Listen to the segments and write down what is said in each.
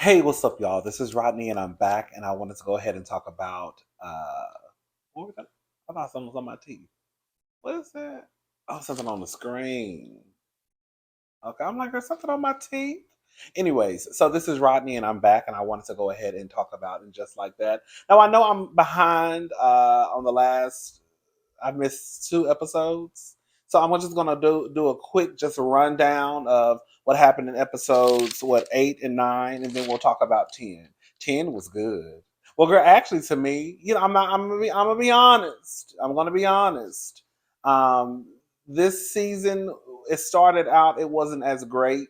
Hey, what's up, y'all? This is Rodney, and I'm back, and I wanted to go ahead and talk about what was that? I thought something was on my teeth. What is that? Oh, something on the screen. Okay, I'm like, there's something on my teeth. Anyways, so this is Rodney, and I'm back, and I wanted to go ahead and talk about it just like that. Now I know I'm behind on the last. I missed two episodes, so I'm just gonna do a quick just rundown of what happened in episodes 8 and 9, and then we'll talk about 10. 10 was good. Well, girl, actually, to me, I'm not. I'm gonna be honest. I'm gonna be honest. Um, this season, it started out. It wasn't as great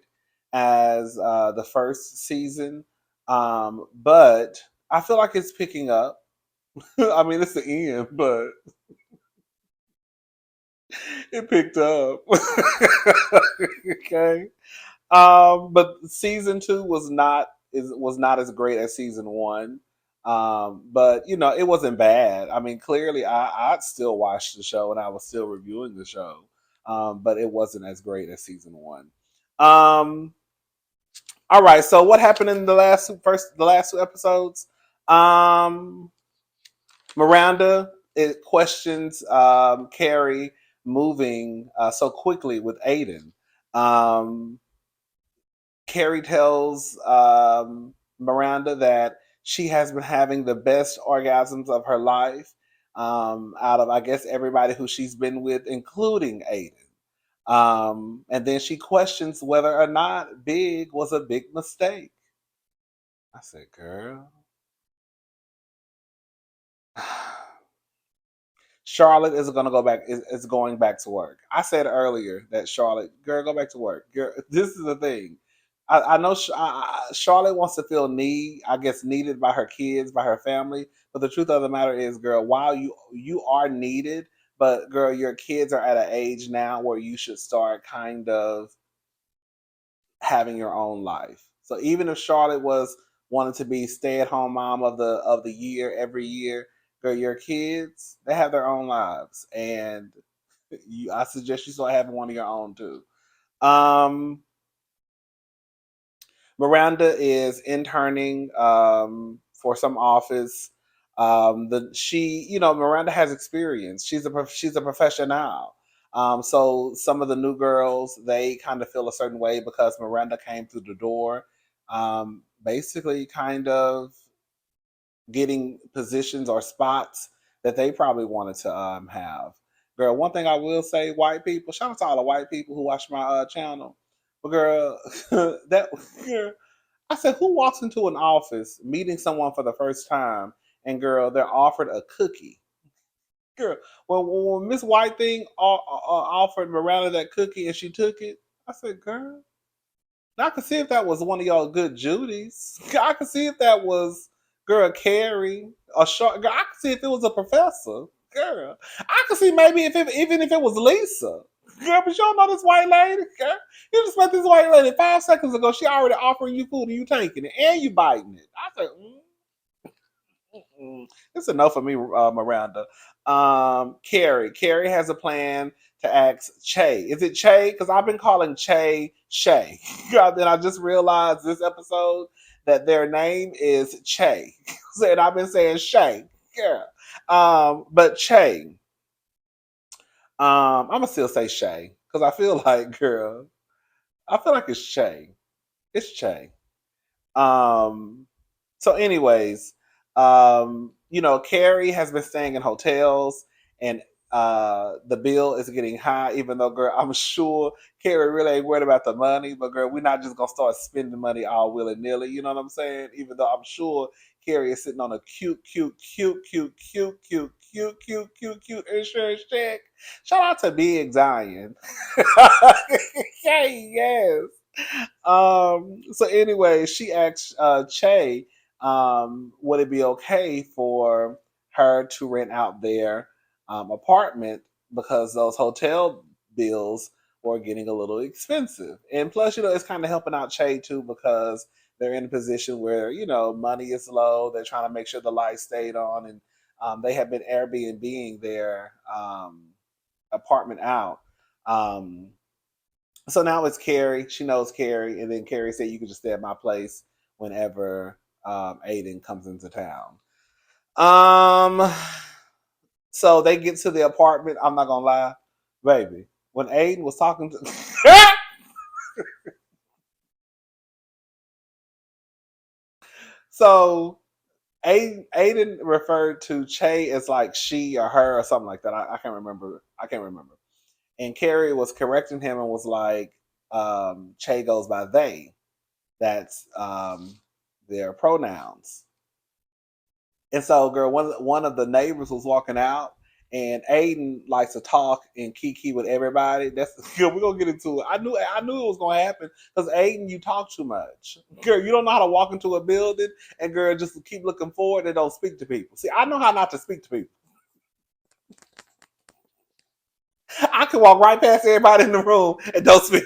as the first season, but I feel like it's picking up. I mean, it's the end, but it picked up. Okay. But season two was not as great as season one. But it wasn't bad. I mean, clearly I'd still watch the show and I was still reviewing the show. But it wasn't as great as season one. Um, all right, so what happened in the last two episodes? Um Miranda, it questions Carrie moving so quickly with Aiden. Um, Carrie tells Miranda that she has been having the best orgasms of her life out of, I guess, everybody who she's been with, including Aiden. And then she questions whether or not Big was a big mistake. I said, girl. Charlotte is going to go back. Is going back to work. I said earlier that Charlotte, girl, go back to work. Girl, this is the thing. I know Charlotte wants to feel I guess, needed by her kids, by her family. But the truth of the matter is, girl, while you are needed, but girl, your kids are at an age now where you should start kind of having your own life. So even if Charlotte was wanting to be stay at home mom of the year every year, girl, your kids they have their own lives, and I suggest you start having one of your own too. Um, Miranda is interning for some office. Miranda has experience. She's a professional. So some of the new girls they kind of feel a certain way because Miranda came through the door, basically kind of getting positions or spots that they probably wanted to have. Girl, one thing I will say, white people, shout out to all the white people who watch my channel. But girl, that girl, I said, who walks into an office meeting someone for the first time and girl, they're offered a cookie? Girl, when Miss White thing offered Miranda that cookie and she took it, I said, girl, now I could see if that was one of y'all good Judies. I could see if that was girl Carrie or short. Girl, I could see if it was a professor. Girl, I could see maybe even if it was Lisa. Girl, but y'all know this white lady. Girl, you just met this white lady 5 seconds ago. She already offering you food and you taking it and you biting it. I said, it's enough for me, Miranda. Carrie has a plan to ask Che. Is it Che? Because I've been calling Che Shay. Then I just realized this episode that their name is Che. And I've been saying Shay. Yeah. But Che. I'm gonna still say Shay because I feel like, girl, I feel like it's Che. It's Che. Um, so, anyways, Carrie has been staying in hotels, and the bill is getting high. Even though, girl, I'm sure Carrie really ain't worried about the money, but girl, we're not just gonna start spending money all willy nilly. You know what I'm saying? Even though I'm sure Carrie is sitting on a cute insurance check. Shout out to Big Zion. Hey, yes. So anyway, she asked Che, would it be okay for her to rent out their apartment because those hotel bills were getting a little expensive, and plus, it's kind of helping out Che too because they're in a position where money is low. They're trying to make sure the lights stayed on, and they have been Airbnb-ing their apartment out. Um, so now it's Carrie. She knows Carrie, and then Carrie said, "You can just stay at my place whenever Aiden comes into town. Um, so they get to the apartment. I'm not gonna lie, baby. When Aiden was talking to, so Aiden referred to Che as like she or her or something like that. I can't remember. I can't remember. And Carrie was correcting him and was like, Che goes by they. That's their pronouns. And so, girl, one of the neighbors was walking out, and Aiden likes to talk and kiki with everybody. That's girl, we're gonna get into it. I knew it was gonna happen because Aiden, you talk too much. Girl, you don't know how to walk into a building, and girl, just keep looking forward and don't speak to people. See, I know how not to speak to people. I can walk right past everybody in the room and don't speak.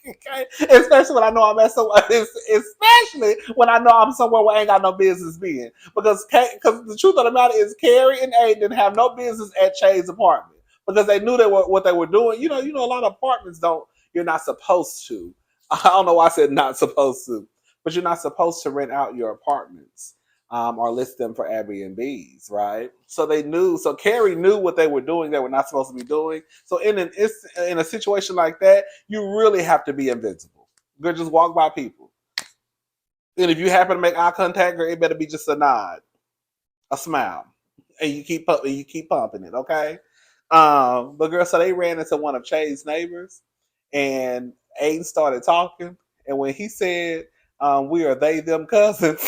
Okay? Especially when I know I'm at somewhere, especially when I know I'm somewhere where I ain't got no business being. Because the truth of the matter is, Carrie and Aiden didn't have no business at Che's apartment because they knew what they were doing. A lot of apartments don't. You're not supposed to. I don't know why I said not supposed to, but you're not supposed to rent out your apartments. Or list them for Airbnbs, right? So they knew. So Carrie knew what they were doing. They were not supposed to be doing. So in a situation like that, you really have to be invincible. Girl, just walk by people, and if you happen to make eye contact, girl, it better be just a nod, a smile, and you keep pumping it, okay? But girl, so they ran into one of Che's neighbors, and Aiden started talking, and when he said, "We are they them cousins,"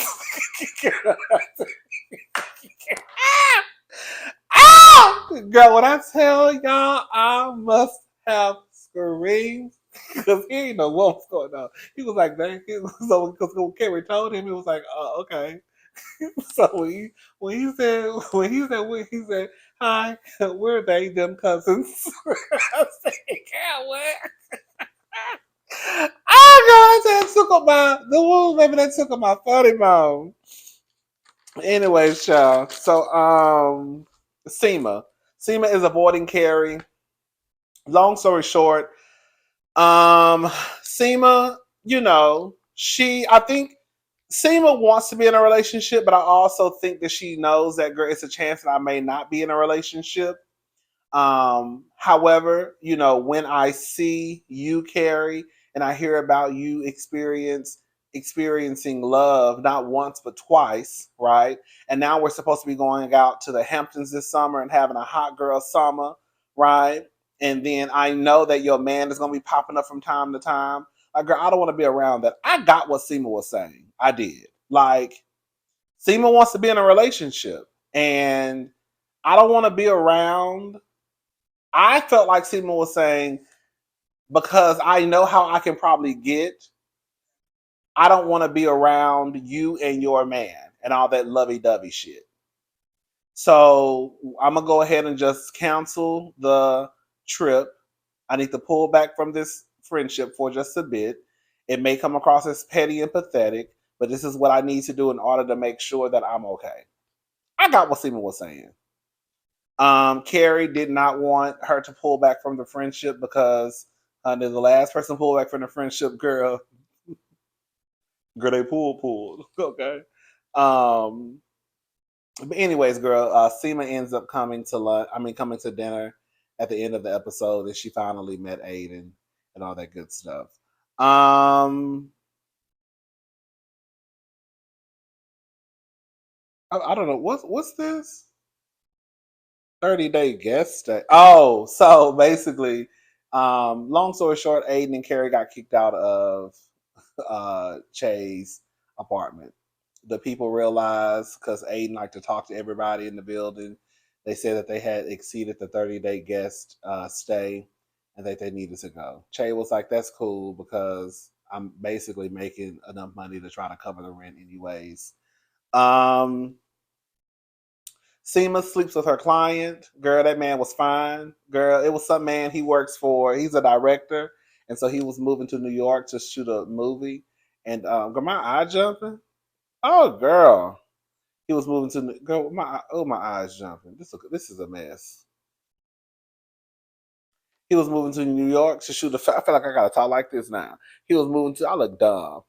girl, when I tell y'all, I must have screamed because he didn't know what was going on. He was like, "Dang!" So because when Carrie told him, he was like, "Okay." So when he said, "Hi, we're they them cousins." I said, "God, what?" Oh God! That took up the wound, baby. That took up my funny bone. Anyways, child. So Seema. Seema is avoiding Carrie. Long story short, Seema, I think Seema wants to be in a relationship, but I also think that she knows that girl, it's a chance that I may not be in a relationship. However, when I see you, Carrie, and I hear about you experiencing love not once but twice, right? And now we're supposed to be going out to the Hamptons this summer and having a hot girl summer, right? And then I know that your man is gonna be popping up from time to time. Like, girl, I don't want to be around that. I got what Seema was saying. I did. Like, Seema wants to be in a relationship, and I don't want to be around. I felt like Seema was saying, because I know how I can probably get, I don't want to be around you and your man and all that lovey dovey shit. So I'm going to go ahead and just cancel the trip. I need to pull back from this friendship for just a bit. It may come across as petty and pathetic, but this is what I need to do in order to make sure that I'm okay. I got what Seema was saying. Carrie did not want her to pull back from the friendship because the last person pulled back from the friendship, girl, they pulled. Okay. Um, but anyways, girl, Seema ends up coming to coming to dinner at the end of the episode, and she finally met Aiden and all that good stuff. I don't know what's this 30-day guest stay. Oh, so basically, long story short, Aiden and Carrie got kicked out of Che's apartment. The people realized because Aiden liked to talk to everybody in the building. They said that they had exceeded the 30-day guest stay and that they needed to go. Che was like, "That's cool because I'm basically making enough money to try to cover the rent anyways." Um, Seema sleeps with her client. Girl, that man was fine. Girl, it was some man he works for. He's a director. And so he was moving to New York to shoot a movie. And girl, my eye jumping. Oh, girl. He was moving to girl. My eyes jumping. This is a mess. He was moving to New York to shoot a. I feel like I gotta talk like this now. He was moving to. I look dumb.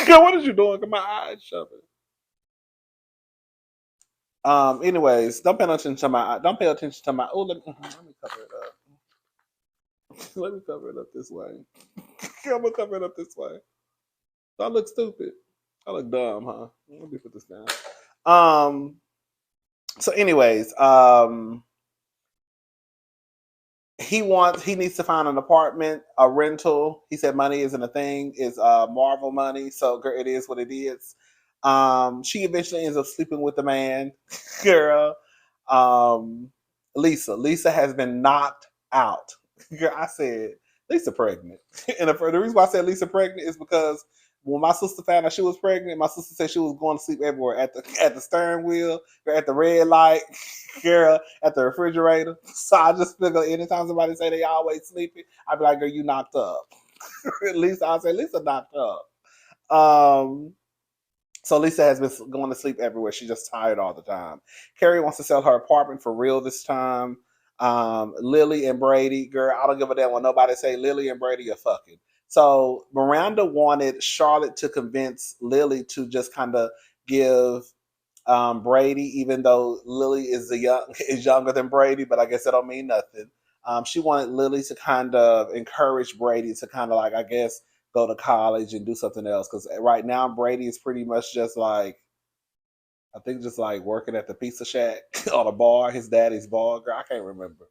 Girl, what is you doing? Got my eyes shoving. Anyways, don't pay no attention to my. Don't pay attention to my. Oh, let me cover it up. Let me cover it up this way. I'm gonna cover it up this way. Do I look stupid? I look dumb, huh? Let me put this down. Um. So, anyways, he needs to find an apartment, a rental. He said money isn't a thing, it's Marvel money, so girl, it is what it is. She eventually ends up sleeping with the man. Girl. um Lisa has been knocked out. Girl, I said Lisa pregnant. And the reason why I said Lisa pregnant is because when my sister found out she was pregnant, my sister said she was going to sleep everywhere, at the steering wheel, at the red light, girl, at the refrigerator. So I just figure anytime somebody say they always sleeping, I'd be like, girl, you knocked up. At least I'll say Lisa knocked up. Um, so Lisa has been going to sleep everywhere. She's just tired all the time. Carrie wants to sell her apartment for real this time. Lily and Brady, girl, I don't give a damn what nobody say. Lily and Brady are fucking. So Miranda wanted Charlotte to convince Lily to just kind of give Brady, even though Lily is younger than Brady, but I guess that don't mean nothing. She wanted Lily to kind of encourage Brady to kind of like, I guess, go to college and do something else. Because right now Brady is pretty much just like, I think just like working at the pizza shack or the bar, his daddy's bar. Girl, I can't remember.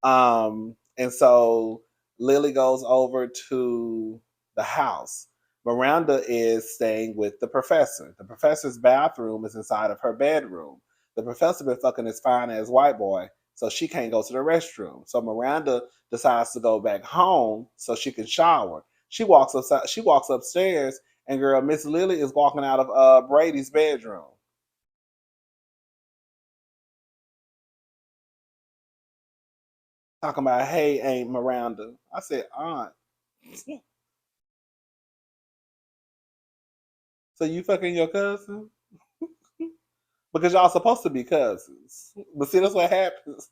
And so Lily goes over to the house. Miranda is staying with the professor. The professor's bathroom is inside of her bedroom. The professor been fucking this fine ass white boy, so she can't go to the restroom. So Miranda decides to go back home so she can shower. She walks upside. She walks upstairs, and girl, Miss Lily is walking out of Brady's bedroom, talking about, "Hey, Aunt Miranda." I said, "Aunt." So you fucking your cousin? Because y'all supposed to be cousins. But see, that's what happens.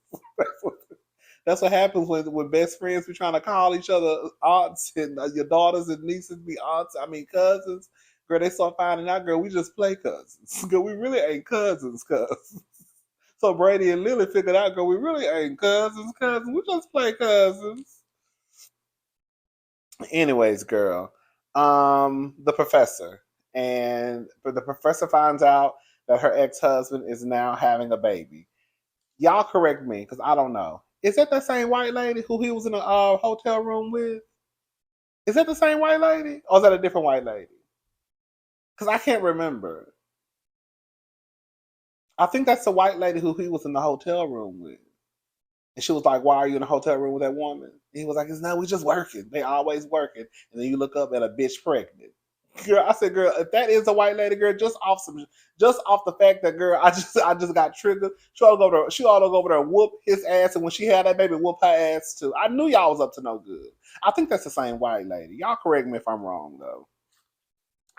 That's what happens when best friends be trying to call each other aunts, and your daughters and nieces be aunts. I mean cousins. Girl, they start finding out, girl, we just play cousins. Girl, we really ain't cousins, cousins. So Brady and Lily figured out, girl, we really ain't cousins. We just play cousins. Anyways, girl, the professor, and the professor finds out that her ex-husband is now having a baby. Y'all correct me because I don't know. Is that the same white lady who he was in a hotel room with? Is that the same white lady, or is that a different white lady? Because I can't remember. I think that's the white lady who he was in the hotel room with. And she was like, "Why are you in a hotel room with that woman?" And he was like, "It's not. We just working. They always working." And then you look up and a bitch pregnant. Girl, I said, girl, if that is a white lady, girl, just off the fact that, girl, I just got triggered. She ought to go over there and whoop his ass, and when she had that baby, whoop her ass too. I knew y'all was up to no good. I think that's the same white lady. Y'all correct me if I'm wrong though.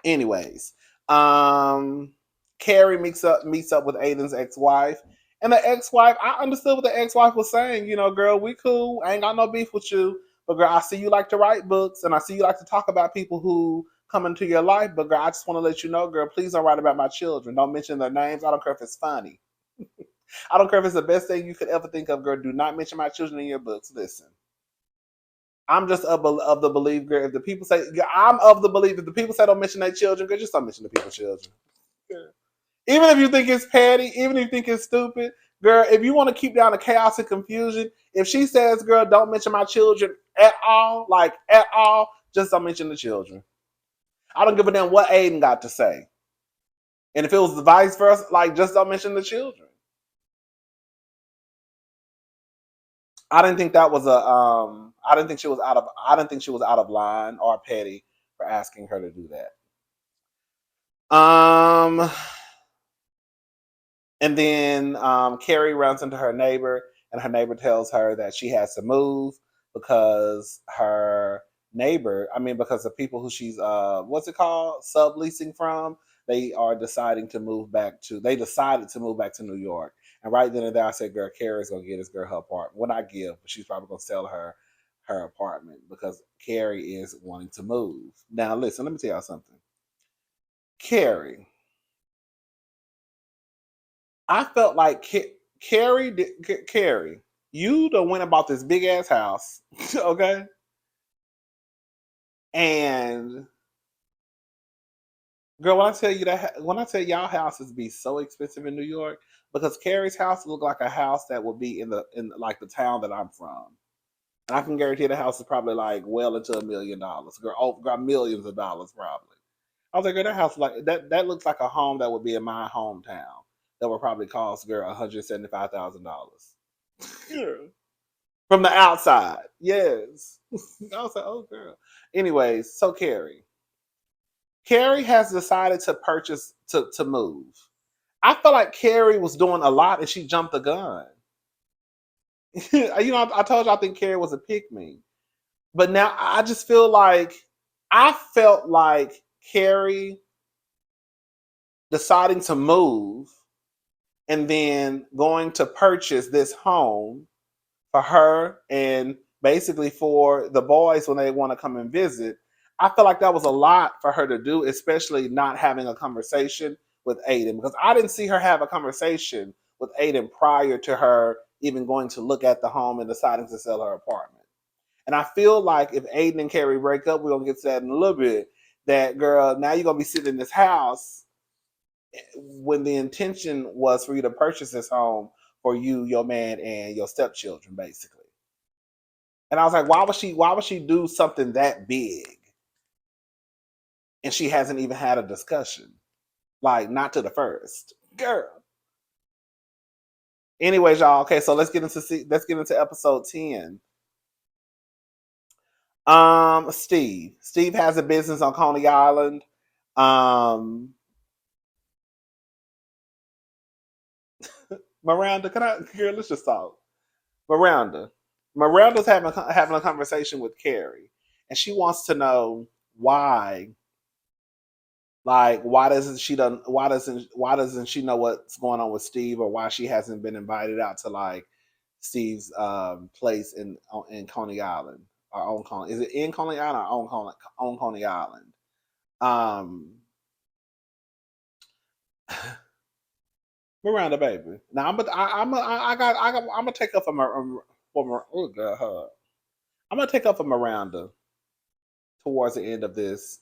Anyways, um, Carrie meets up with Aiden's ex-wife, and the ex-wife. I understood what the ex-wife was saying. You know, girl, we cool. I ain't got no beef with you, but girl, I see you like to write books, and I see you like to talk about people who come into your life. But girl, I just want to let you know, girl, please don't write about my children. Don't mention their names. I don't care if it's funny. I don't care if it's the best thing you could ever think of, girl. Do not mention my children in your books. Listen. I'm just of the belief, girl. If the people say, yeah, I'm of the belief, if the people say don't mention their children, girl, just don't mention the people's children. Girl. Even if you think it's petty, even if you think it's stupid, girl, if you want to keep down the chaos and confusion, if she says, girl, don't mention my children at all, like at all, just don't mention the children. I don't give a damn what Aiden got to say. And if it was the vice versa, like just don't mention the children. I didn't think that was a I didn't think she was out of line or petty for asking her to do that. Um And then Carrie runs into her neighbor, and her neighbor tells her that she has to move because her neighbor, I mean, because the people who she's, what's it called, subleasing from, they decided to move back to New York. And right then and there, I said, girl, Carrie's going to get this girl her apartment. What I give, but she's probably going to sell her apartment because Carrie is wanting to move. Now, listen, let me tell y'all something. Carrie. I felt like Carrie, you done went about this big ass house, okay? And girl, when I tell you when I tell y'all houses be so expensive in New York, because Carrie's house looked like a house that would be in like the town that I'm from. And I can guarantee the house is probably like well into $1 million. Girl, oh, got millions of dollars probably. I was like, girl, that house like that looks like a home that would be in my hometown. That would probably cost girl $175,000. From the outside. Yes. I was like, oh girl. Anyways, so Carrie has decided to purchase to move. I felt like Carrie was doing a lot and she jumped the gun. I told you I think Carrie was a pick me. But now I just feel like I felt like Carrie deciding to move and then going to purchase this home for her and basically for the boys when they want to come and visit. I feel like that was a lot for her to do, especially not having a conversation with Aiden, because I didn't see her have a conversation with Aiden prior to her even going to look at the home and deciding to sell her apartment. And I feel like if Aiden and Carrie break up, we're gonna get to that in a little bit. That girl, now you're gonna be sitting in this house when the intention was for you to purchase this home for you, your man, and your stepchildren, basically. And I was like, why would she do something that big? And she hasn't even had a discussion. Like, not to the first. Girl. Anyways, y'all, okay, so let's get into episode 10. Steve. Steve has a business on Coney Island. Um Miranda, girl, let's just talk. Miranda. Miranda's having a conversation with Carrie, and she wants to know why. Like, why doesn't she know what's going on with Steve, or why she hasn't been invited out to like Steve's place in Coney Island, or on Coney? Is it in Coney Island or on Coney Island? Um, Miranda, baby. Now I'm gonna take up oh God, I'm gonna take up for Miranda towards the end of this.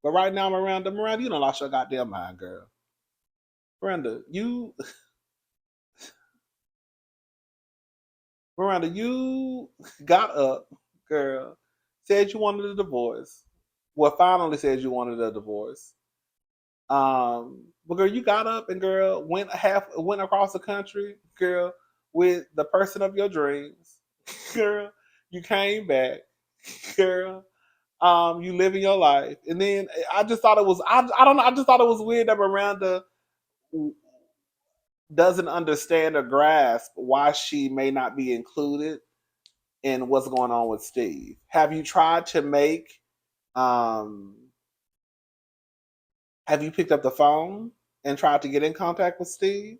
But right now, Miranda, you don't lost your goddamn mind, girl. Miranda, Miranda, you got up, girl, said you wanted a divorce. Well, finally said you wanted a divorce. But girl, you got up and girl went across the country, girl, with the person of your dreams, girl. You came back, girl. You living your life, and then I just thought it was I don't know. I just thought it was weird that Miranda doesn't understand or grasp why she may not be included in what's going on with Steve. Have you tried to make um have you picked up the phone and tried to get in contact with Steve?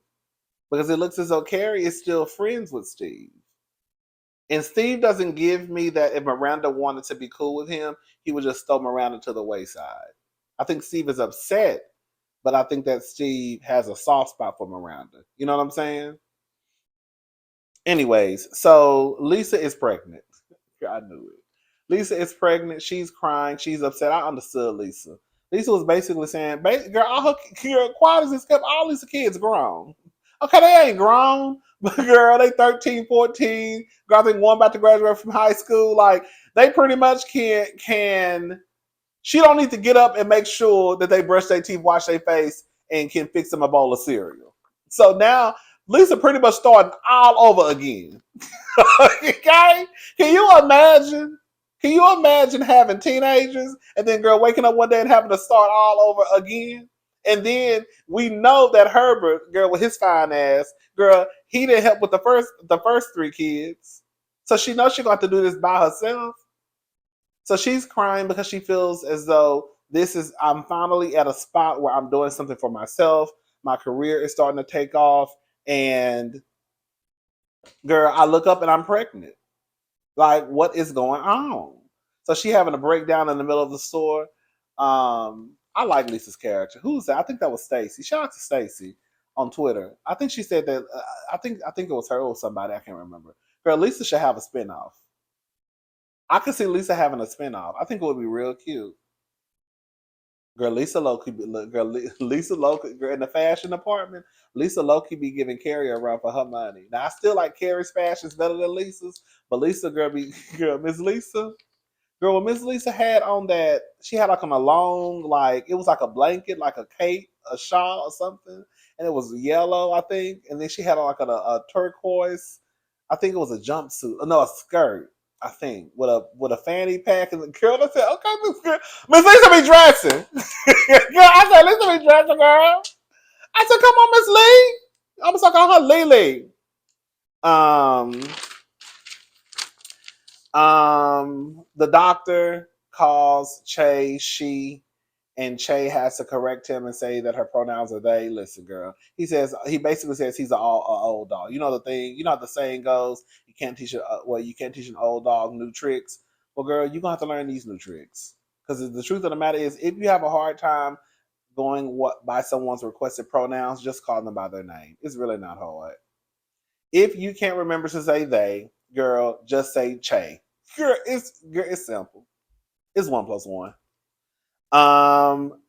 Because it looks as though Carrie is still friends with Steve. And Steve doesn't give me that if Miranda wanted to be cool with him, he would just throw Miranda to the wayside. I think Steve is upset, but I think that Steve has a soft spot for Miranda. You know what I'm saying? Anyways, so Lisa is pregnant. I knew it. Lisa is pregnant. She's crying. She's upset. I understood Lisa. Lisa was basically saying, girl, girl, quiet as this kept, all these kids grown. Okay, they ain't grown, but girl, they 13, 14. Girl, I think one about to graduate from high school. Like, they pretty much can she don't need to get up and make sure that they brush their teeth, wash their face, and can fix them a bowl of cereal. So now Lisa pretty much starting all over again. Okay? Can you imagine? Can you imagine having teenagers and then girl waking up one day and having to start all over again? And then we know that Herbert, girl, with his fine ass, girl, he didn't help with the first three kids. So she knows she's going to have to do this by herself. So she's crying because she feels as though I'm finally at a spot where I'm doing something for myself. My career is starting to take off. And girl, I look up and I'm pregnant. Like, what is going on? So she having a breakdown in the middle of the store. I like Lisa's character. Who's that? I think that was Stacy. Shout out to Stacy on Twitter. I think she said that. I think it was her or somebody. I can't remember. Girl, Lisa should have a spinoff. I could see Lisa having a spinoff. I think it would be real cute. Girl, Lisa Loki, girl, Lisa Loki, girl, in the fashion department, Lisa Loki be giving Carrie a run for her money. Now I still like Carrie's fashions better than Lisa's, but Lisa, girl, girl, Miss Lisa, girl, when Miss Lisa had on that, she had like on a long, like it was like a blanket, like a cape, a shawl or something, and it was yellow, I think, and then she had on like a turquoise, I think it was a jumpsuit, no, a skirt. I think with a fanny pack and the girl. I said, okay, Miss Lisa be dressing. Girl, I said, Lisa be dressing, girl. I said, come on, Miss Lee. I was like, call her Lily. Um, the doctor calls Che she, and Che has to correct him and say that her pronouns are they. Listen, girl. He basically says he's an old dog. You know the thing. You know how the saying goes. You can't teach an old dog new tricks. Well, girl, you're gonna have to learn these new tricks. Because the truth of the matter is, if you have a hard time going what by someone's requested pronouns, just call them by their name. It's really not hard. If you can't remember to say they, girl, just say Che. It's simple. It's 1+1.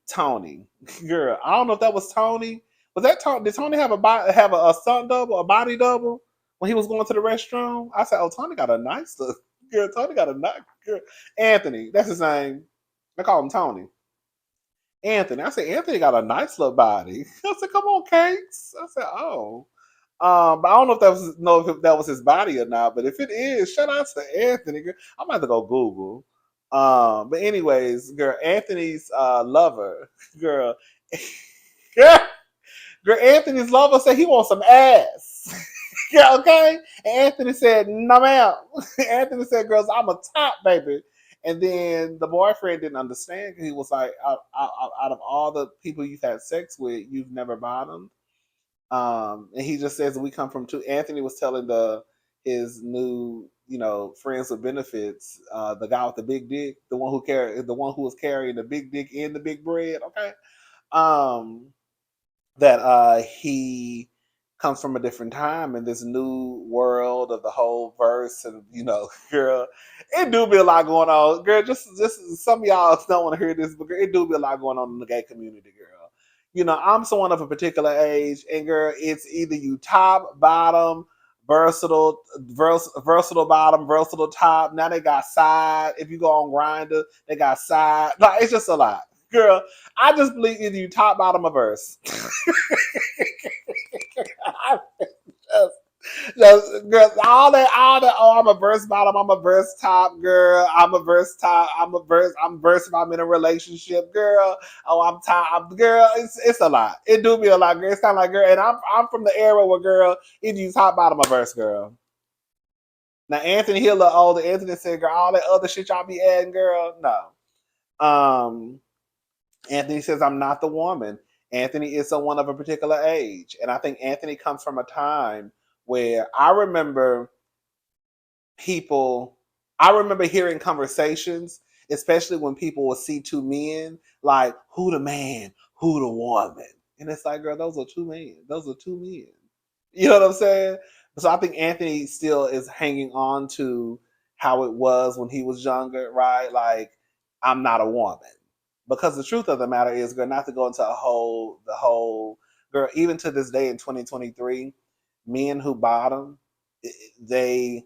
Tony, girl, I don't know if that was Tony. Was that Tony? Did Tony have a stunt double, a body double when he was going to the restroom? I said, oh, Tony got a nice look. Girl, Tony got a nice girl. Anthony, that's his name. I call him Tony. Anthony. I said, Anthony got a nice little body. I said, come on, Cakes. I said, oh. But I don't know if that was his body or not. But if it is, shout out to Anthony. Girl. I'm about to go Google. But anyways, girl, Anthony's lover, girl, girl, Anthony's lover said he wants some ass. Yeah, okay. And Anthony said, "No, ma'am." Anthony said, "Girls, I'm a top baby." And then the boyfriend didn't understand because he was like, out of all the people you've had sex with, you've never bottomed. And he just says we come from two. Anthony was telling his new, friends with benefits, the guy with the big dick, the one who was carrying the big dick and the big bread. Okay, um, that he comes from a different time in this new world of the whole verse, and girl, it do be a lot going on, girl. Just some of y'all don't want to hear this, but girl, it do be a lot going on in the gay community, girl. I'm someone of a particular age, and girl, it's either you top, bottom, versatile bottom, versatile top. Now they got side. If you go on Grinder, they got side. Like it's just a lot, girl. I just believe either you top, bottom, or verse. Girl, all that. Oh, I'm a verse bottom. I'm a verse top, girl. I'm a verse top. I'm verse if I'm in a relationship, girl. Oh, I'm top, girl. It's a lot. It do be a lot, girl. It's kind of like, girl, and I'm from the era where, girl, if you top, bottom, or verse, girl. Now Anthony, he a little older. Anthony said, girl, all that other shit y'all be adding, girl. No. Anthony says, I'm not the woman. Anthony is someone of a particular age. And I think Anthony comes from a time where I remember hearing conversations, especially when people would see two men, like, who the man, who the woman. And it's like, girl, those are two men. Those are two men. You know what I'm saying? So I think Anthony still is hanging on to how it was when he was younger, right? Like, I'm not a woman. Because the truth of the matter is, girl, not to go into the whole, girl, even to this day in 2023, men who bottom, I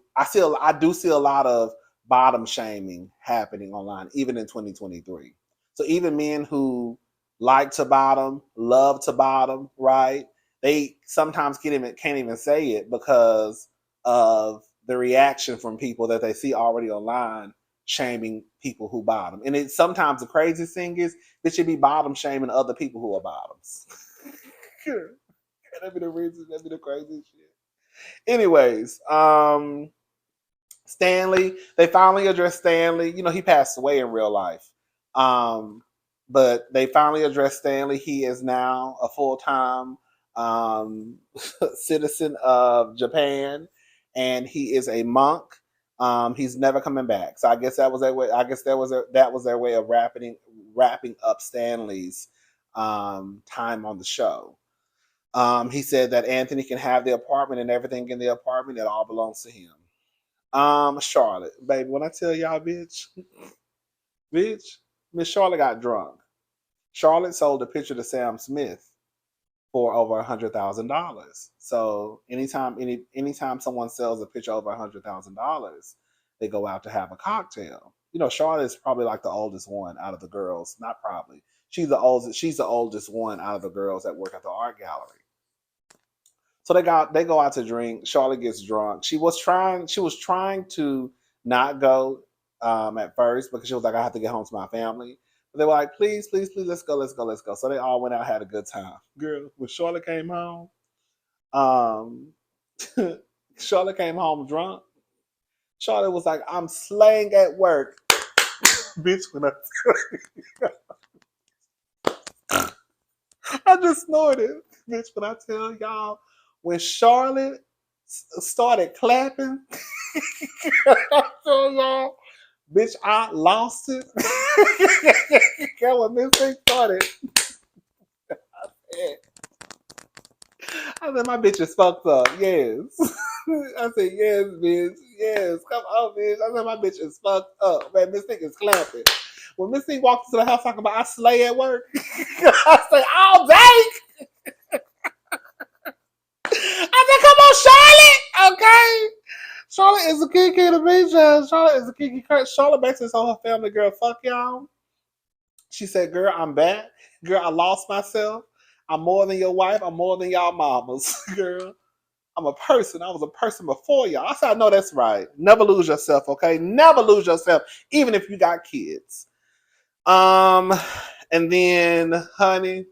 do see a lot of bottom shaming happening online, even in 2023. So even men who like to bottom, love to bottom, right? They sometimes can't even say it because of the reaction from people that they see already online shaming people who bottom. And it's sometimes the craziest thing is they should be bottom shaming other people who are bottoms. That'd be the reason, that'd be the craziest shit. Anyways, Stanley, they finally addressed Stanley. He passed away in real life. But they finally addressed Stanley. He is now a full-time citizen of Japan, and he is a monk. He's never coming back. So I guess that was their way. I guess that was their way of wrapping up Stanley's time on the show. He said that Anthony can have the apartment and everything in the apartment. It all belongs to him. Charlotte, baby, when I tell y'all, bitch, Miss Charlotte got drunk. Charlotte sold a picture to Sam Smith for over $100,000. So anytime someone sells a picture over $100,000, they go out to have a cocktail. You know, Charlotte is probably like the oldest one out of the girls. Not probably. She's the oldest. She's the oldest one out of the girls that work at the art gallery. So they go out to drink. Charlotte gets drunk. She was trying to not go at first because she was like, I have to get home to my family. But they were like, please, please, please, let's go, let's go, let's go. So they all went out, had a good time. Girl, when Charlotte came home, um, Charlotte came home drunk. Charlotte was like, I'm slaying at work. Bitch, when I just snorted. Bitch, when I tell y'all, when Charlotte started clapping, I tell y'all, bitch, I lost it. Girl, when this thing started, I said, my bitch is fucked up. Yes. I said, yes, bitch. Yes. Come on, bitch. I said, my bitch is fucked up. Man, this thing is clapping. When Miss Thing walked into the house talking about I slay at work, I say, all day. I said, come on, Charlotte. Okay. Charlotte is a kiki to me, Jazz. Charlotte is a kiki. Charlotte basically told her family, girl, fuck y'all. She said, girl, I'm back. Girl, I lost myself. I'm more than your wife. I'm more than y'all mamas. Girl, I'm a person. I was a person before y'all. I said, I know that's right. Never lose yourself, okay? Never lose yourself, even if you got kids. And then, honey,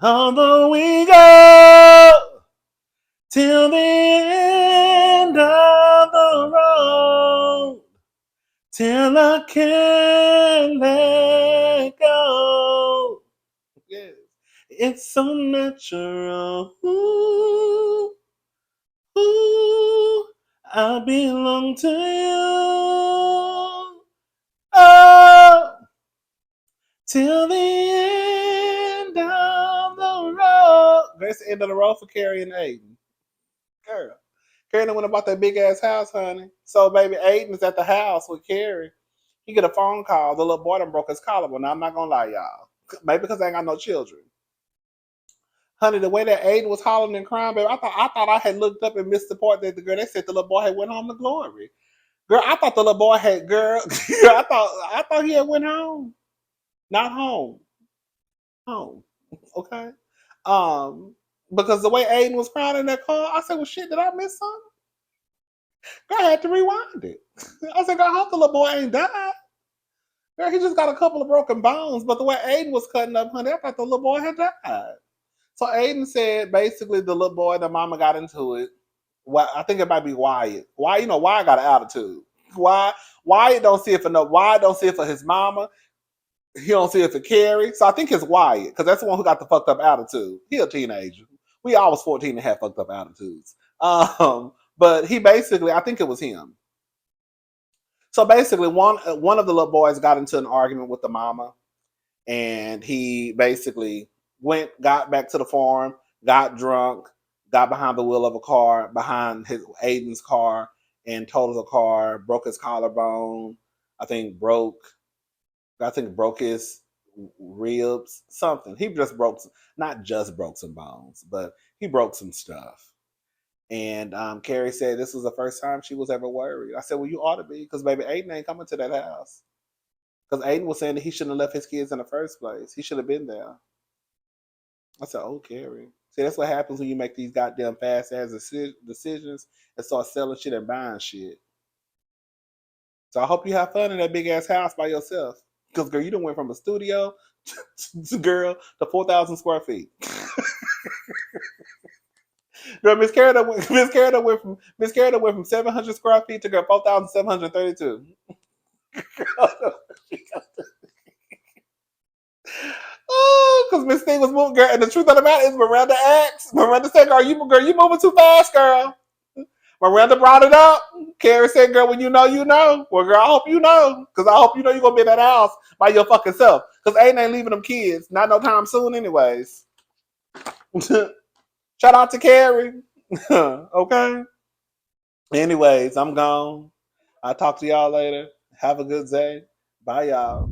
although we go till the end of the road, till I can't let go. Yes. It's so natural. Ooh, ooh, I belong to you. Oh, till the end of the road. That's the end of the road for Carrie and Aiden. Girl. Carrie went about that big ass house, honey. So baby Aiden is at the house with Carrie. He get a phone call. The little boy done broke his collarbone. Now I'm not gonna lie, y'all. Maybe because I ain't got no children. Honey, the way that Aiden was hollering and crying, baby, I thought I had looked up and missed the part that the girl they said the little boy had went home to glory. Girl, I thought the little boy had I thought he had went home. Not home. Home. Okay. Um, because the way Aiden was crying in that car, I said, well shit, did I miss something? Girl, I had to rewind it. I said, girl, I hope the little boy ain't died. Girl, he just got a couple of broken bones, but the way Aiden was cutting up, honey, I thought the little boy had died. So Aiden said basically the little boy, the mama got into it. Well, I think it might be Wyatt. Why, Wyatt got an attitude. Wyatt don't see it for no. Wyatt don't see it for his mama. He don't see it for Carrie. So I think it's Wyatt because that's the one who got the fucked up attitude. He a teenager. We all was 14 and had fucked up attitudes. But he basically, I think it was him. So basically, one of the little boys got into an argument with the mama, and he basically got back to the farm, got drunk, got behind the wheel of a car, behind Aiden's car, and totaled the car, broke his collarbone. I think broke his ribs, something. He just not just broke some bones, but he broke some stuff. And Carrie said this was the first time she was ever worried. I said, well, you ought to be, because baby, Aiden ain't coming to that house. Because Aiden was saying that he shouldn't have left his kids in the first place. He should have been there. I said, oh, Carrie. See, that's what happens when you make these goddamn fast-ass decisions and start selling shit and buying shit. So I hope you have fun in that big-ass house by yourself. Because, girl, you done went from a studio to 4,000 square feet. Girl, Miss Carrie went from 700 square feet to girl 4,732. Oh, because Miss Thing was moving, girl. And the truth of the matter is, Miranda asked. Miranda said, "Girl, you moving too fast, girl. Miranda brought it up. Carrie said, girl, when you know, you know. Well, girl, I hope you know. Because I hope you know you're going to be in that house by your fucking self. Because Aiden ain't leaving them kids. Not no time soon, anyways. Shout out to Carrie. Okay? Anyways, I'm gone. I'll talk to y'all later. Have a good day. Bye, y'all.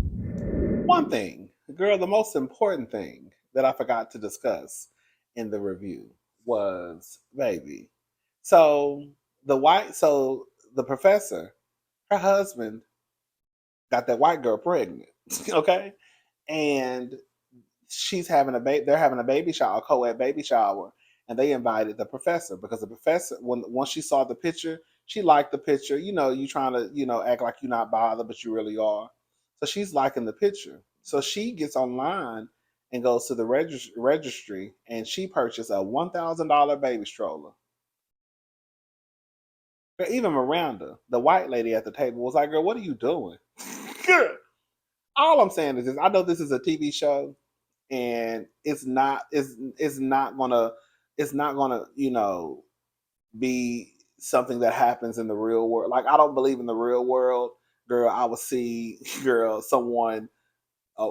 One thing, girl, the most important thing that I forgot to discuss in the review was baby. So the professor, her husband, got that white girl pregnant. Okay, and she's having a baby. They're having a baby shower, a co-ed baby shower, and they invited the professor because the professor, once she saw the picture, she liked the picture. You know, you trying to act like you're not bothered, but you really are. So she's liking the picture. So she gets online and goes to the registry, and she purchased a $1,000 baby stroller. But even Miranda, the white lady at the table, was like, "Girl, what are you doing?" Girl, all I'm saying is this: I know this is a TV show, and it's not gonna be something that happens in the real world. Like, I don't believe in the real world, girl. I would see, girl, someone, uh,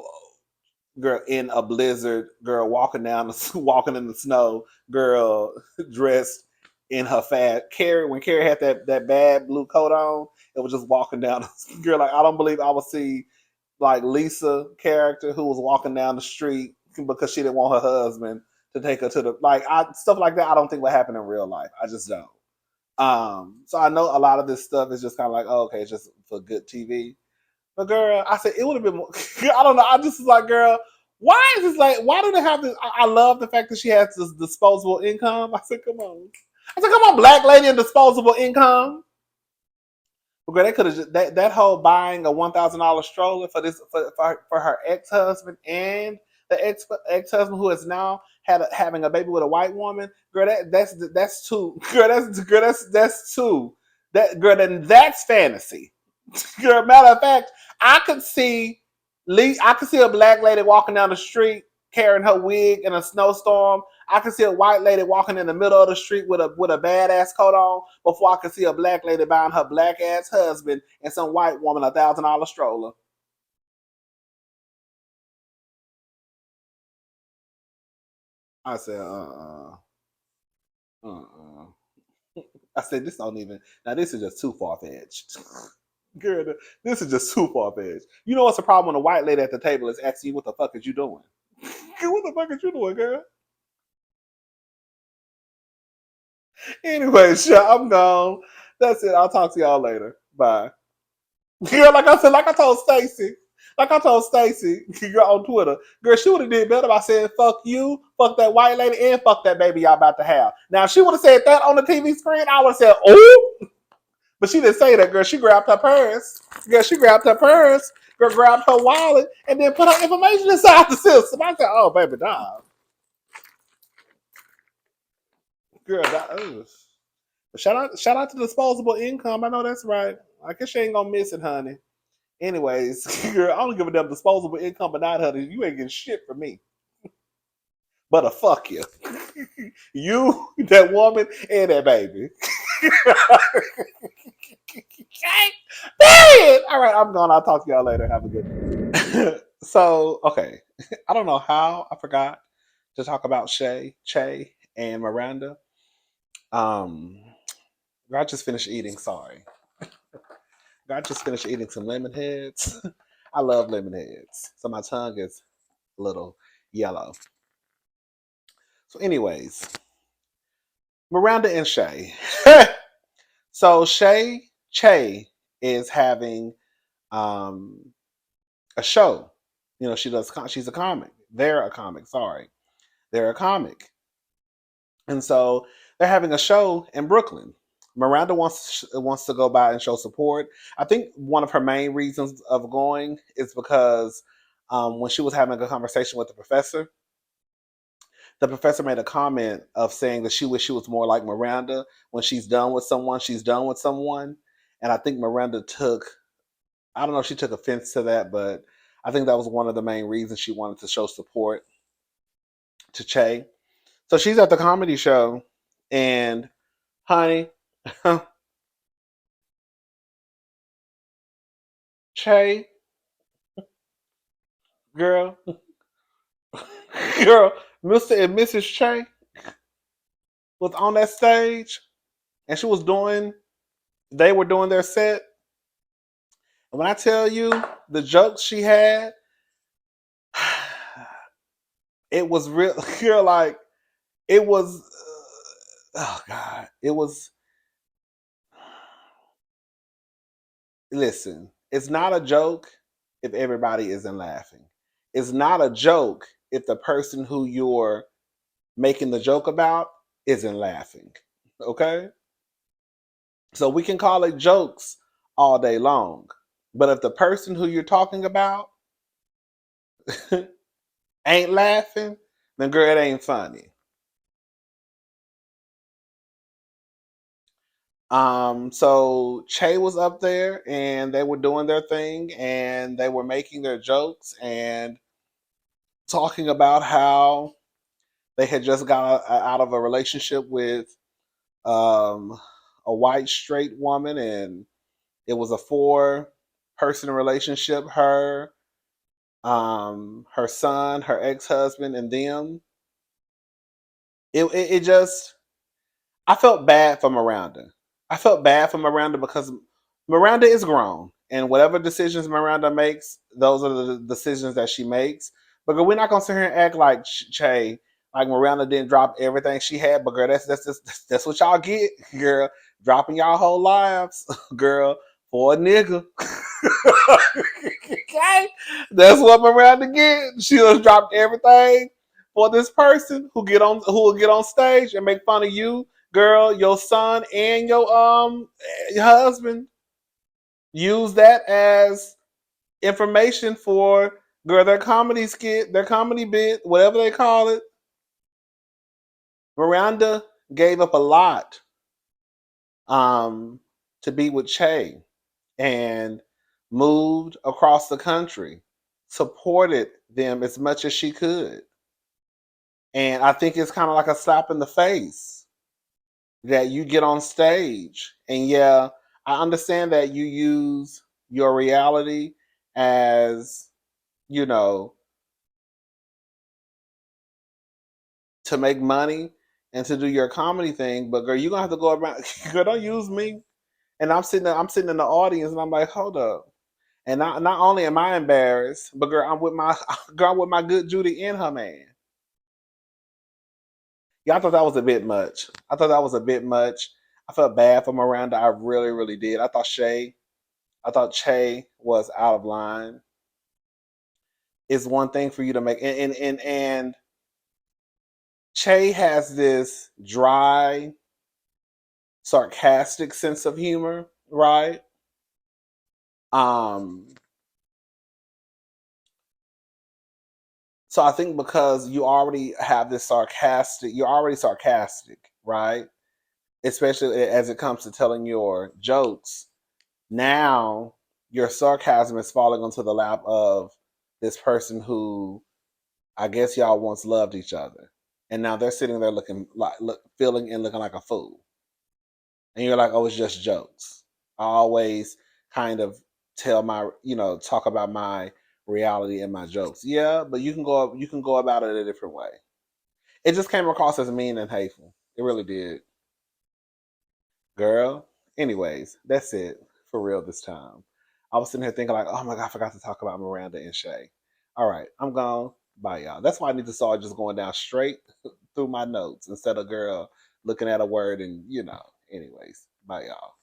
girl, in a blizzard, girl, walking in the snow, girl, dressed in her Carrie, when Carrie had that bad blue coat on, it was just walking down. Girl, like, I don't believe I would see like Lisa character who was walking down the street because she didn't want her husband to take her to the stuff like that. I don't think would happen in real life. I just don't. So I know a lot of this stuff is just kind of like, oh, okay, it's just for good TV. But girl, I said it would have been more. I don't know. I just was like, girl, why is this like? Why do they have this? I love the fact that she has this disposable income. I said, come on. I said, come on, black lady and disposable income. Girl, they could have that whole buying a $1,000 stroller for this for her ex husband and the ex husband who is now having a baby with a white woman. Girl, that's two. That's two. Then that's fantasy. Girl, matter of fact, I could see a black lady walking down the street carrying her wig in a snowstorm. I could see a white lady walking in the middle of the street with a badass coat on before I could see a black lady buying her black ass husband and some white woman $1,000 stroller. I said, uh. I said, this don't even. Now this is just too far fetched. Girl, this is just too far fetched. You know what's the problem when a white lady at the table is asking you, "What the fuck is you doing?" What the fuck is you doing, girl? Anyway, sure, I'm gone. That's it. I'll talk to y'all later. Bye. Girl, like I said, like I told Stacy, girl, on Twitter, girl, she would have did better by saying "fuck you," "fuck that white lady," and "fuck that baby y'all about to have." Now, if she would have said that on the TV screen, I would have said, "Oh," but she didn't say that. Girl, she grabbed her purse. Girl, she grabbed her purse. Girl, grabbed her wallet and then put her information inside the system. I said, "Oh, baby, dog." Girl, that. But shout out to disposable income. I know that's right. I guess she ain't gonna miss it, honey. Anyways, girl, I don't give a damn disposable income or not, honey. You ain't getting shit from me. But a fuck you. You, that woman, and that baby. Period. All right, I'm gone. I'll talk to y'all later. Have a good day. So, okay. I don't know how I forgot to talk about Che, and Miranda. Um, I just finished eating. Sorry. I just finished eating some lemon heads. I love lemon heads. So my tongue is a little yellow. So, anyways, Miranda and Shay. So Che is having um, a show. You know, she's a comic. They're a comic. Sorry, they're a comic, and so they're having a show in Brooklyn. Miranda wants to go by and show support. I think one of her main reasons of going is because when she was having a conversation with the professor made a comment of saying that she wished she was more like Miranda. When she's done with someone, she's done with someone. And I think Miranda I don't know if she took offense to that, but I think that was one of the main reasons she wanted to show support to Che. So she's at the comedy show, and honey, Che, girl, girl, Mr. and Mrs. Che was on that stage and she was doing, they were doing their set. And when I tell you the jokes she had, it was real, you're like, it was, oh God, it was, listen, it's not a joke if everybody isn't laughing. It's not a joke if the person who you're making the joke about isn't laughing. Okay? So we can call it jokes all day long. But if the person who you're talking about ain't laughing, then girl, it ain't funny. So Che was up there and they were doing their thing and they were making their jokes and talking about how they had just got out of a relationship with um, a white straight woman, and it was a four-person relationship. Her son, her ex-husband, and them. It just, I felt bad for Miranda. I felt bad for Miranda because Miranda is grown, and whatever decisions Miranda makes, those are the decisions that she makes. But girl, we're not gonna sit here and act like Che, like Miranda didn't drop everything she had. But girl, that's what y'all get, girl, dropping y'all whole lives, girl, for a nigga. Okay, that's what Miranda get. She just dropped everything for this person who will get on stage and make fun of you, girl, your son, and your husband. Use that as information for girl their comedy skit, their comedy bit, whatever they call it. Miranda gave up a lot um, to be with Che and moved across the country, supported them as much as she could. And I think it's kind of like a slap in the face that you get on stage. And yeah, I understand that you use your reality as, you know, to make money and to do your comedy thing, but girl, you're gonna have to go around. Girl, don't use me. And I'm sitting in the audience and I'm like, hold up. And not only am I embarrassed, but girl, I'm with my good Judy and her man. Yeah, I thought that was a bit much. I thought that was a bit much. I felt bad for Miranda. I really, really did. I thought Che was out of line. It's one thing for you to make, and Che has this dry, sarcastic sense of humor, right? Um, so I think because you already have this sarcastic, you're already sarcastic, right? Especially as it comes to telling your jokes. Now your sarcasm is falling onto the lap of this person who I guess y'all once loved each other, and now they're sitting there looking like, feeling and looking like a fool, and you're like, oh, it's just jokes. I always kind of talk about my reality and my jokes. Yeah, but you can go about it a different way. It just came across as mean and hateful. It really did, girl. Anyways, that's it for real this time. I was sitting here thinking like, oh my god, I forgot to talk about Miranda and Shay. All right, I'm gone. Bye, y'all. That's why I need to start just going down straight through my notes instead of girl looking at a word and. Anyways, bye, y'all.